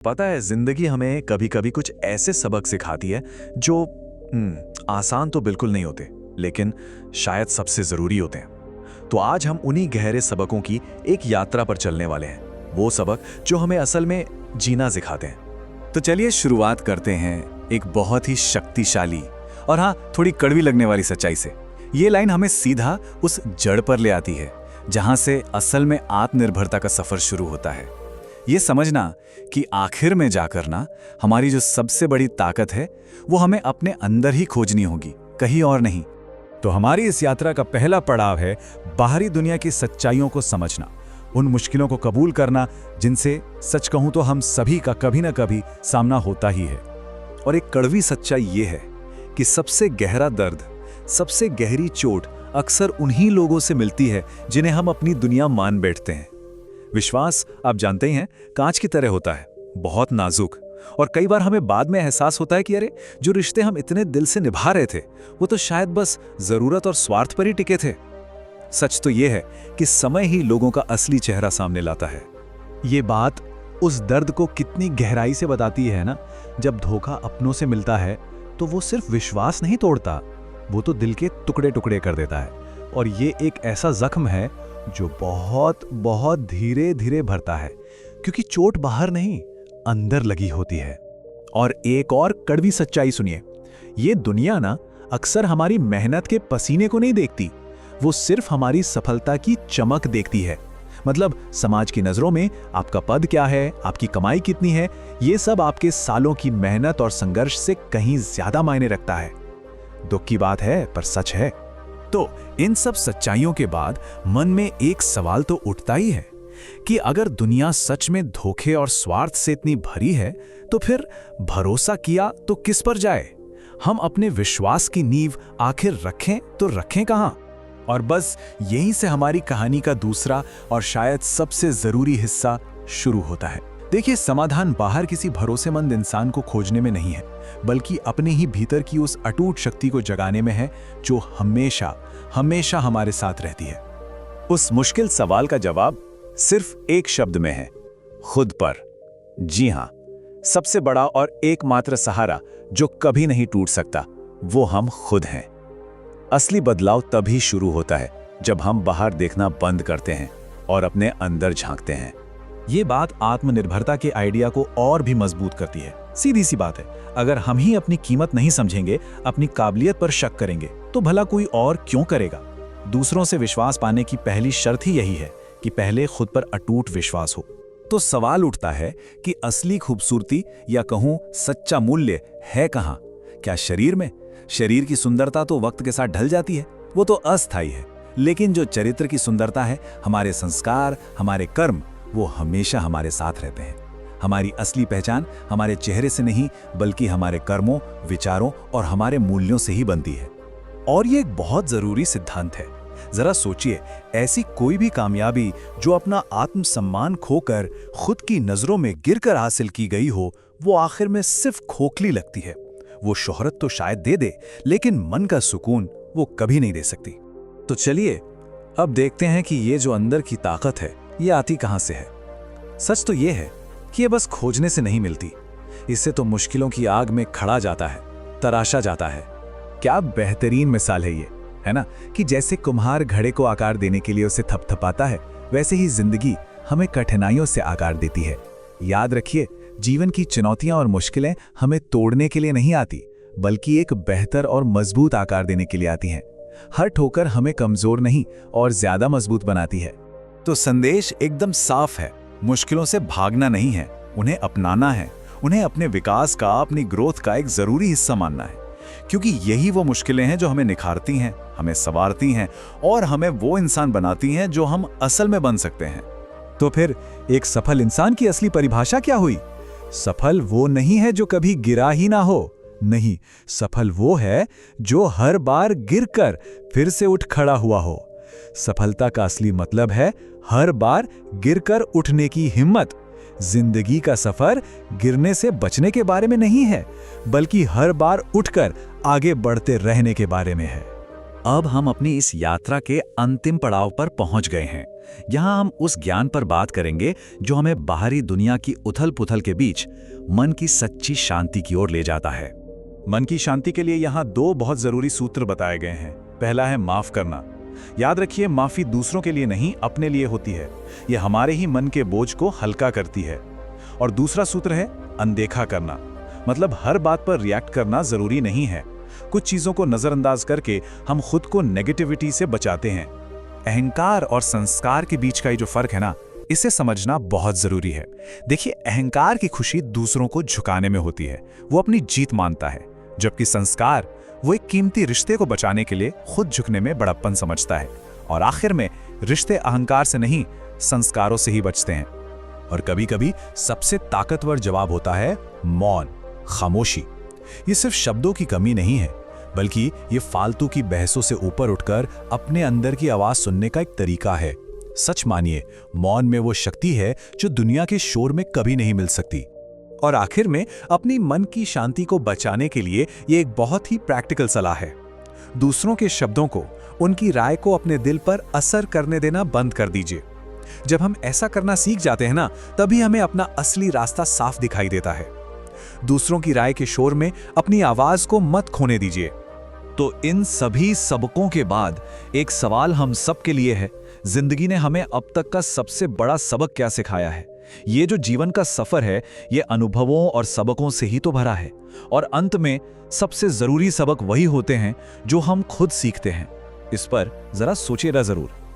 पता है, जिंदगी हमें कभी कभी कुछ ऐसे सबक सिखाती है जो आसान तो बिल्कुल नहीं होते, लेकिन शायद सबसे जरूरी होते हैं। तो आज हम उन्हीं गहरे सबकों की एक यात्रा पर चलने वाले हैं, वो सबक जो हमें असल में जीना सिखाते हैं। तो चलिए शुरुआत करते हैं एक बहुत ही शक्तिशाली और हाँ, थोड़ी कड़वी लगने वाली सच्चाई से। ये लाइन हमें सीधा उस जड़ पर ले आती है जहां से असल में आत्मनिर्भरता का सफर शुरू होता है। ये समझना कि आखिर में जाकर ना हमारी जो सबसे बड़ी ताकत है वो हमें अपने अंदर ही खोजनी होगी, कहीं और नहीं। तो हमारी इस यात्रा का पहला पड़ाव है बाहरी दुनिया की सच्चाइयों को समझना, उन मुश्किलों को कबूल करना जिनसे सच कहूं तो हम सभी का कभी ना कभी सामना होता ही है। और एक कड़वी सच्चाई ये है कि सबसे गहरा दर्द, सबसे गहरी चोट अक्सर उन्हीं लोगों से मिलती है जिन्हें हम अपनी दुनिया मान बैठते हैं। विश्वास, आप जानते ही हैं, कांच की तरह होता है, बहुत नाजुक, और कई बार हमें बाद में एहसास होता है कि अरे, जो रिश्ते हम इतने दिल से निभा रहे थे वो तो शायद बस जरूरत और स्वार्थ पर ही टिके थे। सच तो यह है कि समय ही लोगों का असली चेहरा सामने लाता है। ये बात उस दर्द को कितनी गहराई से बताती है ना। जब धोखा अपनों से मिलता है तो वो सिर्फ विश्वास नहीं तोड़ता, वो तो दिल के टुकड़े टुकड़े कर देता है। और ये एक ऐसा जख्म है जो बहुत बहुत धीरे धीरे भरता है, क्योंकि चोट बाहर नहीं, अंदर लगी होती है। और एक और कड़वी सच्चाई सुनिए, ये दुनिया ना अक्सर हमारी मेहनत के पसीने को नहीं देखती, वो सिर्फ हमारी सफलता की चमक देखती है। मतलब समाज की नजरों में आपका पद क्या है, आपकी कमाई कितनी है, ये सब आपके सालों की मेहनत और संघर्ष से कहीं ज्यादा मायने रखता है। दुख की बात है पर सच है। तो इन सब सच्चाइयों के बाद मन में एक सवाल तो उठता ही है कि अगर दुनिया सच में धोखे और स्वार्थ से इतनी भरी है तो फिर भरोसा किया तो किस पर जाए? हम अपने विश्वास की नींव आखिर रखें तो रखें कहां? और बस यहीं से हमारी कहानी का दूसरा और शायद सबसे जरूरी हिस्सा शुरू होता है। देखिए, समाधान बाहर किसी भरोसेमंद इंसान को खोजने में नहीं है, बल्कि अपने ही भीतर की उस अटूट शक्ति को जगाने में है जो हमेशा हमेशा हमारे साथ रहती है। उस मुश्किल सवाल का जवाब सिर्फ एक शब्द में है, खुद पर। जी हां, सबसे बड़ा और एकमात्र सहारा जो कभी नहीं टूट सकता, वो हम खुद हैं। असली बदलाव तभी शुरू होता है जब हम बाहर देखना बंद करते हैं और अपने अंदर झांकते हैं। ये बात आत्मनिर्भरता के आइडिया को और भी मजबूत करती है। सीधी सी बात है, अगर हम ही अपनी कीमत नहीं समझेंगे, अपनी काबिलियत पर शक करेंगे, तो भला कोई और क्यों करेगा? दूसरों से विश्वास पाने की पहली शर्त ही यही है कि पहले खुद पर अटूट विश्वास हो। तो सवाल उठता है कि असली खूबसूरती या कहूं सच्चा मूल्य है कहां? क्या शरीर में? शरीर की सुंदरता तो वक्त के साथ ढल जाती है, वो तो अस्थायी है। लेकिन जो चरित्र की सुंदरता है, हमारे संस्कार, हमारे कर्म, वो हमेशा हमारे साथ रहते हैं। हमारी असली पहचान हमारे चेहरे से नहीं, बल्कि हमारे कर्मों, विचारों और हमारे मूल्यों से ही बनती है। और ये एक बहुत जरूरी सिद्धांत है। जरा सोचिए, ऐसी कोई भी कामयाबी जो अपना आत्मसम्मान खोकर खुद की नजरों में गिरकर हासिल की गई हो, वो आखिर में सिर्फ खोखली लगती है। वो शोहरत तो शायद दे दे, लेकिन मन का सुकून वो कभी नहीं दे सकती। तो चलिए अब देखते हैं कि ये जो अंदर की ताकत है, ये आती कहां से है। सच तो ये है कि ये बस खोजने से नहीं मिलती, इससे तो मुश्किलों की आग में खड़ा जाता है, तराशा जाता है। क्या बेहतरीन मिसाल है ये, है ना, कि जैसे कुम्हार घड़े को आकार देने के लिए उसे थपथपाता है, वैसे ही जिंदगी हमें कठिनाइयों से आकार देती है। याद रखिए, जीवन की चुनौतियां और मुश्किलें हमें तोड़ने के लिए नहीं आती, बल्कि एक बेहतर और मजबूत आकार देने के लिए आती हैं। हर ठोकर हमें कमजोर नहीं और ज्यादा मजबूत बनाती है। तो संदेश एकदम साफ है, मुश्किलों से भागना नहीं है, उन्हें अपनाना है, उन्हें अपने विकास का, अपनी ग्रोथ का एक जरूरी हिस्सा मानना है। क्योंकि यही वो मुश्किलें हैं जो हमें निखारती हैं, हमें संवारती हैं और हमें वो इंसान बनाती हैं जो हम असल में बन सकते हैं। तो फिर एक सफल इंसान की असली परिभाषा क्या हुई? सफल वो नहीं है जो कभी गिरा ही ना हो, नहीं, सफल वो है जो हर बार गिरकर फिर से उठ खड़ा हुआ हो। सफलता का असली मतलब है हर बार गिरकर उठने की हिम्मत। जिंदगी का सफर गिरने से बचने के बारे में नहीं है, बल्कि हर बार उठकर आगे बढ़ते रहने के बारे में है। अब हम अपनी इस यात्रा के अंतिम पड़ाव पर पहुंच गए हैं। यहाँ हम उस ज्ञान पर बात करेंगे जो हमें बाहरी दुनिया की उथल-पुथल के बीच मन की सच्ची शांति की ओर ले जाता है। मन की शांति के लिए यहाँ 2 बहुत जरूरी सूत्र बताए गए हैं। पहला है माफ करना। याद रखिए, माफी दूसरों के लिए नहीं, अपने लिए होती है। ये हमारे ही मन के बोझ को हल्का करती है। और दूसरा सूत्र है अनदेखा करना। मतलब हर बात पर रिएक्ट करना जरूरी नहीं है। कुछ चीजों को नजरअंदाज करके हम खुद को नेगेटिविटी से बचाते हैं। अहंकार और संस्कार के बीच का ये जो फर्क है ना, इसे समझना बहुत जरूरी है। देखिए, अहंकार की खुशी दूसरों को झुकाने में होती है, वो अपनी जीत मानता है, जबकि संस्कार वो एक कीमती रिश्ते को बचाने के लिए खुद झुकने में बड़प्पन समझता है। और आखिर में रिश्ते अहंकार से नहीं, संस्कारों से ही बचते हैं। और कभी-कभी सबसे ताकतवर जवाब होता है मौन, खामोशी। ये सिर्फ शब्दों की कमी नहीं है, बल्कि ये फालतू की बहसों से ऊपर उठकर अपने अंदर की आवाज सुनने का एक तरीका है। सच मानिए, मौन में वो शक्ति है जो दुनिया के शोर में कभी नहीं मिल सकती। और आखिर में अपनी मन की शांति को बचाने के लिए ये एक बहुत ही प्रैक्टिकल सलाह है। दूसरों के शब्दों को, उनकी राय को अपने दिल पर असर करने देना बंद कर दीजिए। जब हम ऐसा करना सीख जाते हैं ना, तभी हमें अपना असली रास्ता साफ दिखाई देता है। दूसरों की राय के शोर में अपनी आवाज को मत खोने दीजिए। तो इन सभी सबकों के बाद एक सवाल हम सब के लिए है, जिंदगी ने हमें अब तक का सबसे बड़ा सबक क्या सिखाया है? ये जो जीवन का सफर है, ये अनुभवों और सबकों से ही तो भरा है। और अंत में सबसे जरूरी सबक वही होते हैं जो हम खुद सीखते हैं। इस पर जरा सोचिएगा जरूर।